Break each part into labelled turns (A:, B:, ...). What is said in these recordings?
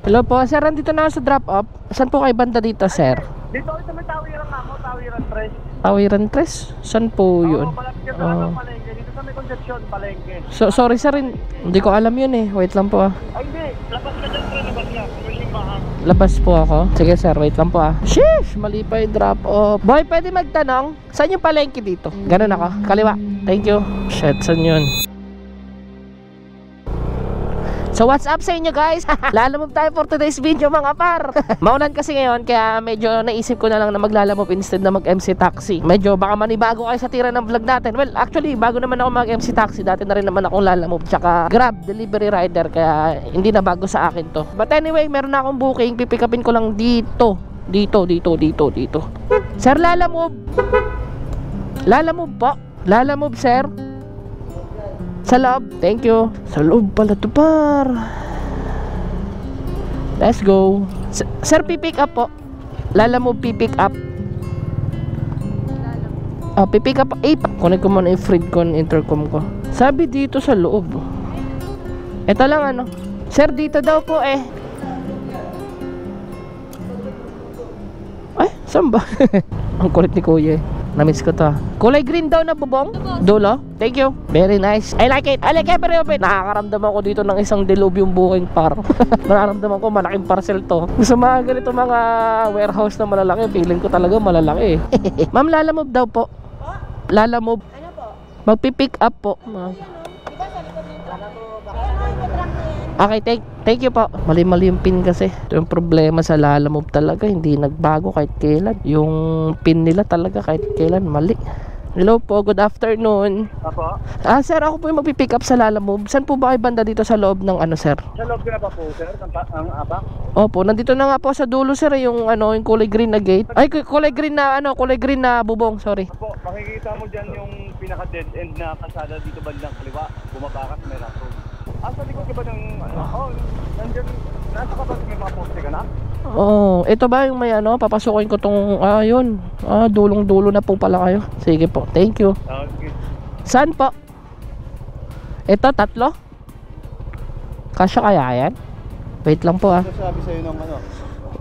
A: Hello po, sir. Nandito na ako sa drop off. Saan po kayo banda dito, sir?
B: Dito ako sa may Tawiran nga mo, Tawiran Tres.
A: Tawiran Tres? Saan po yun?
B: Oo, malapit ka sa Palengke. Dito sa may Concepcion, Palengke.
A: Sorry sir, hindi ko alam yun eh. Wait lang po ah.
B: Ay hindi, labas ka dyan, pre, labas ka. Commercial bahag.
A: Labas po ako. Sige sir, wait lang po ah. Sheesh! Mali pa yung drop off. Boy, pwede magtanong? Saan yung palengke dito? Ganun ako. Kaliwa. Thank you. Shit, saan yun? So what's up sa inyo guys? Lalamove tayo for today's video mga par. Maulan kasi ngayon kaya medyo naisip ko na lang na maglalamove instead na mag MC Taxi. Medyo baka manibago kayo sa tira ng vlog natin. Well actually bago naman ako mag MC Taxi. Dati na rin naman akong lalamove tsaka Grab delivery rider. Kaya hindi na bago sa akin to. But anyway meron na akong booking. Pipick upin ko lang dito. Dito. Sir lalamove. Lalamove po. Lalamove sir. Sa loob, thank you. Sa loob pala to par. Let's go. Sir, pipick up po. Lalamove pipick up. Pipick up 8. Connect ko muna yung Fredcon intercom ko. Sabi dito sa loob. Ito lang ano. Sir, dito daw po eh. Ay, saan ba? Ang kulit ni kuya eh. Namiss ko to. Kulay green daw na bubong. Dulo. Thank you. Very nice. I like it. I like every of it. Nakakaramdaman ko dito ng isang dilubyong booking par. Nararamdaman ko malaking parcel to. Sa mga ganito mga warehouse na malalaki, feeling ko talaga malalaki eh. Ma'am, lalamove daw po. Lalamove.
C: Ano po?
A: Magpipick up po. Okay, thank you po. Mali-mali yung pin kasi. Ito yung problema sa lalamove talaga. Hindi nagbago kahit kailan. Yung pin nila talaga kahit kailan mali. Hello po, good afternoon.
B: Apo?
A: Sir, ako po yung magpipick up sa lalamove. Saan po ba kayo banda dito sa loob ng ano, sir?
B: Sa loob ka na ba po, sir? Ang abang?
A: Opo, nandito na nga po sa dulo, sir, yung ano, yung kulay green na gate. Ay, kulay green na ano, kulay green na bubong, sorry.
B: Apo, makikita mo dyan yung pinaka dead end na kalsada dito bandang kaliwa. Bumaba ka sa may rock road. Sa likod ka ba ng ano? Nandiyan, nasa ka ba may mga poste ka na?
A: Oo, ito ba yung may ano, papasukin ko tong, yun. Dulong-dulo na po pala kayo. Sige po, thank you.
B: Okay.
A: Saan po? Ito, tatlo? Kasya kaya yan? Wait lang po ah.
D: Ano sabi sa'yo ng ano?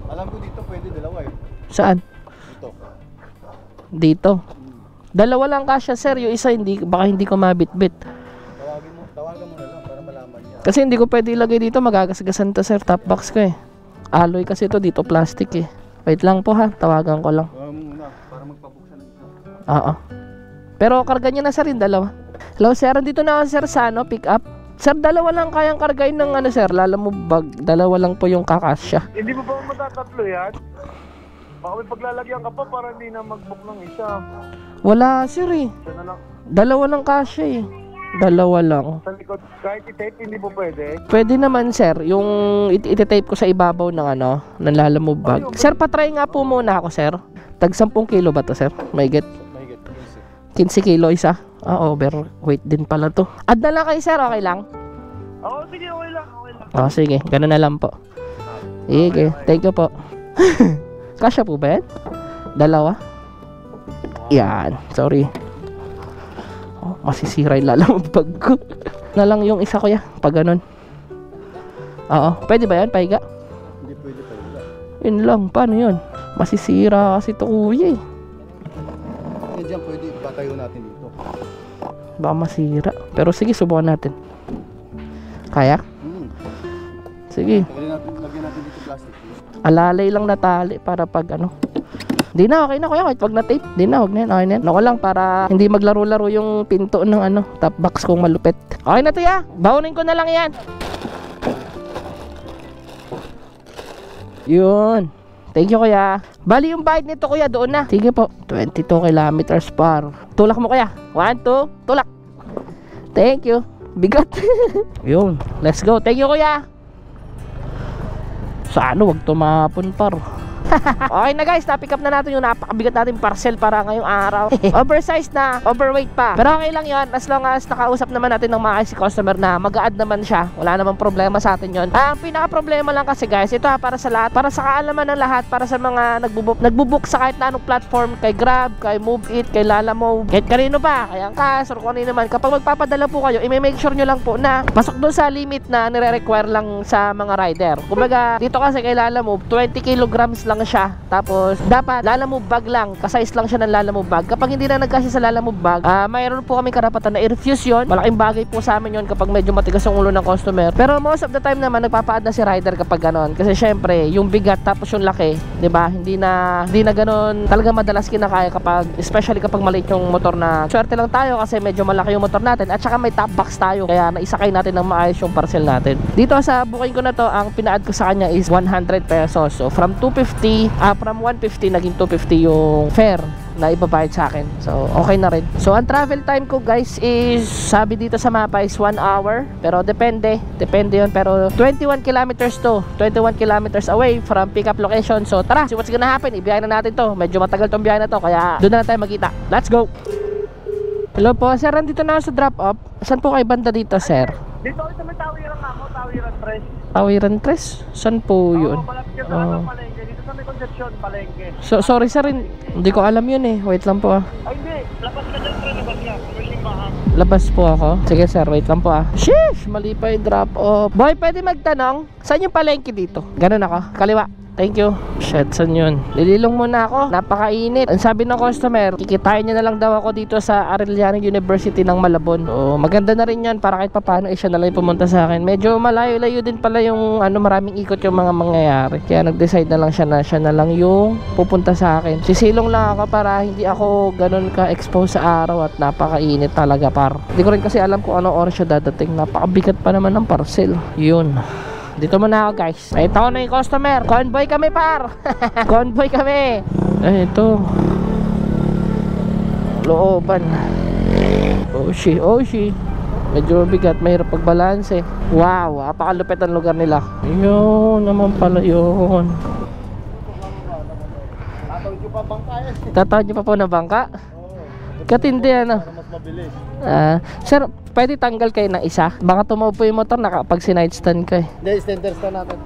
D: Alam ko dito pwede dalawa eh.
A: Saan?
D: Dito.
A: Dito. Dalawa lang kasya sir, yung isa hindi, baka hindi ko mabitbit.
D: Tawagan mo na lang para malaman niya.
A: Kasi hindi ko pwede ilagay dito, magagasgasan to sir, top box ko eh. Alloy kasi to, dito plastic eh. Wait lang po ha, tawagan ko lang.
D: Muna, para magpabuksan dito.
A: Oo. Pero karga niya na sir yung dalawa. Hello sir, dito na ako sir sa ano, pick up. Sir, dalawa lang kayang kargain ng ano sir, lalamove bag. Dalawa lang po yung kakasya.
B: Hindi mo ba matatatlo yan? Baka may paglalagyan ka pa para hindi na mag-book ng isa.
A: Wala sir eh.
B: Isa na lang.
A: Dalawa lang kasya eh. Dalawa lang.
B: Sa likod, kahit i-tape, hindi po pwede.
A: Pwede naman sir, yung iti-tape ko sa ibabaw ng ano, ng lalamove bag. Sir, patry nga po muna ako sir. Tag 10 kilo ba to sir? May get? 15 kilo isa? Overweight din pala to. Add na lang kayo sir, okay lang?
B: Oo, sige, okay lang.
A: Sige, ganun na lang po. Sige, thank you po. Kasya po ba yan? Dalawa? Yan, sorry. Masisira yung lalamove bag ko. Na lang yung isa ko ya, pag ganun. Oo, pwede ba yan, pahiga?
D: Hindi pwede pa
A: Yun lang, paano yun? Masisira kasi ito kuya eh.
D: Hindi dyan pwede patayo natin dito.
A: Baka masira. Pero sige, subukan natin. Kaya? Sige.
D: Lagyan natin dito plastic.
A: Alalay lang na tali para pag ano. Di na, okay na kuya, kahit wag na tape. Di na, wag na yan, okay na yan. Ako lang para hindi maglaro-laro yung pinto ng ano, top box kong malupit. Okay na to ya, baunin ko na lang yan. Yun. Thank you kuya. Bali yung bayad nito kuya, doon na. Sige po, 22 kilometers par. Tulak mo kuya, 1, 2, tulak. Thank you. Bigat. Yun, let's go. Thank you kuya. Sa ano, wag tumapon par. Okay na guys, na-pick up na natin yung napakabigat natin parcel para ngayong araw. Oversized na, overweight pa. Pero okay lang yon, as long as nakausap naman natin ng maayos si customer na mag-a-add naman siya. Wala namang problema sa atin yon. Ang pinaka-problema lang kasi guys, ito para sa lahat, para sa kaalaman ng lahat, para sa mga nagbubook sa kahit na anong platform, kay Grab, kay Move It, kay Lalamove, kahit kanino pa, kay Angkas, or kung ano naman. Kapag magpapadala po kayo, i-make sure nyo lang po na pasok doon sa limit na nire-require lang sa mga rider. Kumbaga, dito kasi kay Lalamove, 20 kilograms lang siya. Tapos, dapat Lalamove bag lang, kasize lang siya ng Lalamove bag. Kapag hindi na nagkasya sa Lalamove bag, mayroon po kami karapatan na i-refuse yon. Malaking bagay po sa amin yon kapag medyo matigas ang ulo ng customer. Pero most of the time naman, nagpapa-add na si rider kapag ganon. Kasi syempre, yung bigat tapos yung laki, 'di ba? Hindi na ganon talaga madalas kinakaya kapag, especially kapag maliit yung motor na. Swerte lang tayo kasi medyo malaki yung motor natin at saka may top box tayo. Kaya naisakay natin ng maayos yung parcel natin. Dito sa booking ko na to, ang pina-add ko sa kanya is 100 pesos. So from 250, from 150 naging 250 yung fare na ibabayad sa akin. So, okay na rin. So, ang travel time ko guys is, sabi dito sa mapa is 1 hour. Pero depende yun. Pero 21 kilometers to. 21 kilometers away from pick-up location. So, tara, see what's gonna happen. Ibiyahin na natin to. Medyo matagal tong biyahe na to. Kaya, doon na tayo magkita. Let's go! Hello po, sir. Nandito na ako sa drop-off. Saan po kayo banda dito, sir?
B: Dito sa may Tawiran nga mo, Tawiran Tres.
A: Tawiran Tres? Saan po yun?
B: Malapit ka sa Palengke. Dito sa may Concepcion, Palengke.
A: So, sorry sir, hindi ko alam yun eh. Wait lang po ah.
B: Ay hindi, labas ka dyan, pre, labas ka. Commercial bahang.
A: Labas po ako. Sige sir, wait lang po ah. Sheesh, mali pa yung drop off. Boy, pwede magtanong, saan yung palengke dito? Ganun ako, kaliwa. Thank you. Shit, saan yun? Lililong muna ako. Napakainit. Ang sabi ng customer, kikitain niya na lang daw ako dito sa Arellano University ng Malabon. O, maganda na rin yan para kahit papaano siya na lang pumunta sa akin. Medyo malayo-layo din pala yung maraming ikot yung mga mangyayari. Kaya nag-decide na lang siya na lang yung pupunta sa akin. Sisilong lang ako para hindi ako ganun ka-expose sa araw at napakainit talaga par. Hindi ko rin kasi alam kung anong oras siya dadating. Napakabigat pa naman ng parcel. Yun. Dito muna ako guys. Ay, ito na yung customer. Convoy kami par. Convoy kami. Ay, ito. Looban. Oshi. Medyo mabigat. Mahirap pagbalanse. Wow, napakalupit ang lugar nila. Yun naman pala yun.
D: Tatawid nyo pa bangka yan.
A: Tatawid nyo pa po na bangka? Katindi ano.
D: Para mas mabilis.
A: Sir, pwede tanggal kayo ng isa? Baka tumaw po yung motor na kapag sinide stand ko eh.
D: Hindi, center stand natin.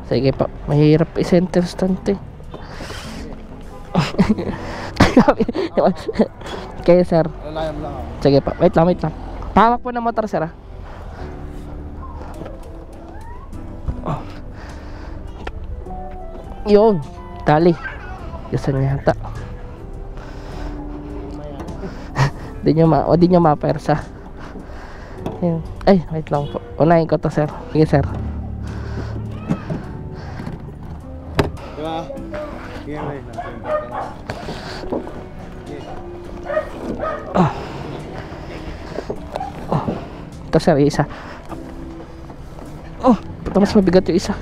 A: Sige pa, mahirap i-center stand eh. Kaya sir.
D: Lalayam lang ako.
A: Sige pa, wait lang. Pahawak po ng motor sir ah. Yun, tali. Gusto niya yata. Di nyo mapersa. Yun. Ay, wait lang po. Unahin ko to sir. Sige sir.
D: Diba? Sige, wait.
A: Ito sir, isa. Ito mas mabigat yung isa.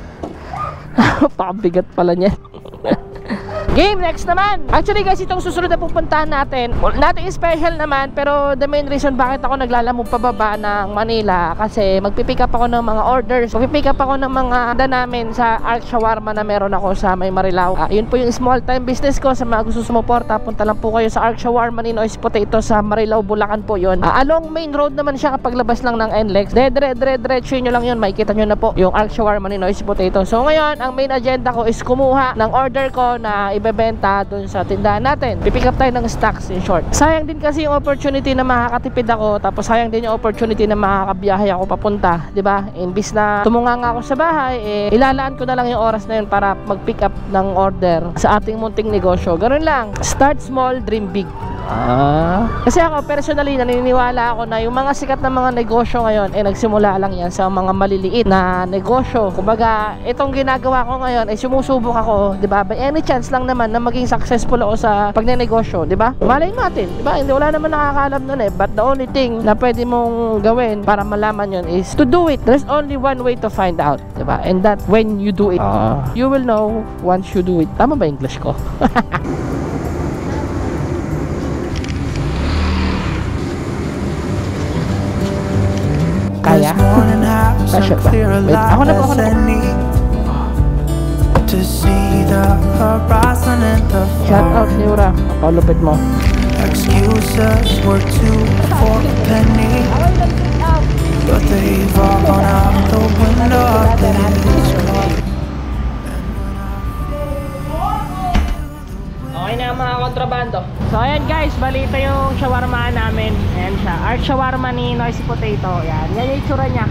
A: Pakabigat pala niya. Game, next naman. Actually guys, itong susunod na pupuntahan natin, nothing special naman, pero the main reason bakit ako naglalamog pababa ng Manila, kasi magpipick up ako ng mga orders. Magpipick up ako ng mga handa namin sa Arc Shawarma na meron ako sa may Marilao. Yun po yung small time business ko. Sa mga gusto sumuporta, punta lang po kayo sa Arc Shawarma ni Noise Potato sa Marilao, Bulacan po yun. Along main road naman siya kapag labas lang ng NLEX. Diretso nyo lang yun, makikita nyo na po yung Arc Shawarma ni Noise Potato. So ngayon, ang main agenda ko is kumuha ng order ko na ibebenta dun sa tindahan natin. Pipick up tayo ng stocks, in short. Sayang din kasi yung opportunity na makakatipid ako, tapos sayang din yung opportunity na makakabiyahe ako papunta, 'di ba? Imbis na tumunganga ako sa bahay, ilalaan ko na lang yung oras na yun para mag-pick up ng order sa ating munting negosyo. Ganun lang. Start small, dream big. Kasi ako personally naniniwala ako na yung mga sikat na mga negosyo ngayon nagsimula lang yan sa mga maliliit na negosyo. Kumbaga, itong ginagawa ko ngayon ay sumusubok ako, 'di ba? By any chance lang naman na maging successful ako sa pagnenegosyo, 'di ba? Malay natin, 'di ba? Hindi wala naman nakakaalam noon but the only thing na pwede mong gawin para malaman 'yon is to do it. There's only one way to find out, 'di ba? And that when you do it, you will know once you do it. Tama ba English ko? Kaya? Wait, ako na po.
C: to see the horizon and the
A: Shout out
C: fall.
A: Neura, pakalupit mo.
C: Excuses were 2 for a penny, but they've all gone out the window of this car.
A: Okay na mga kontrabando. So ayan guys, balita yung shawarma namin. Ayan siya, Art Shawarma ni Noisy Potato. Ayan, yan yung itsura niya.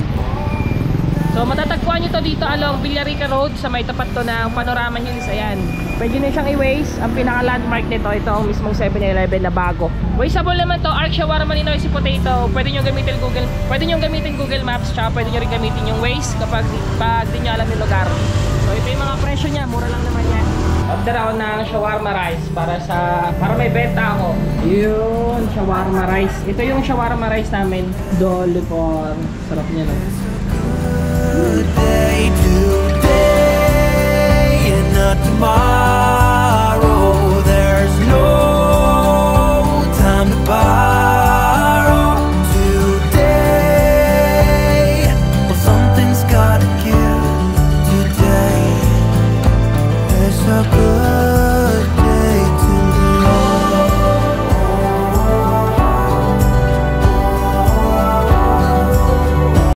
A: So matatagpuan nyo to dito along Villarica Road sa may tapat to ng Panorama Hills. Ayan, pwede nyo siyang i-waze. Ang pinaka landmark nito, ito ang mismong 7-Eleven na bago. Wazeable naman to, Art Shawarma ni Noisy Potato. Pwede nyo gamitin Google Maps, tsaka pwede nyo rin gamitin yung Waze kapag di nyo alam yung lugar. So ito yung mga presyo niya, mura lang naman yan. Order ako ng shawarma rice para may benta ako. Yun, shawarma rice. Ito yung shawarma rice namin. Dolly po. Sarap niya, no?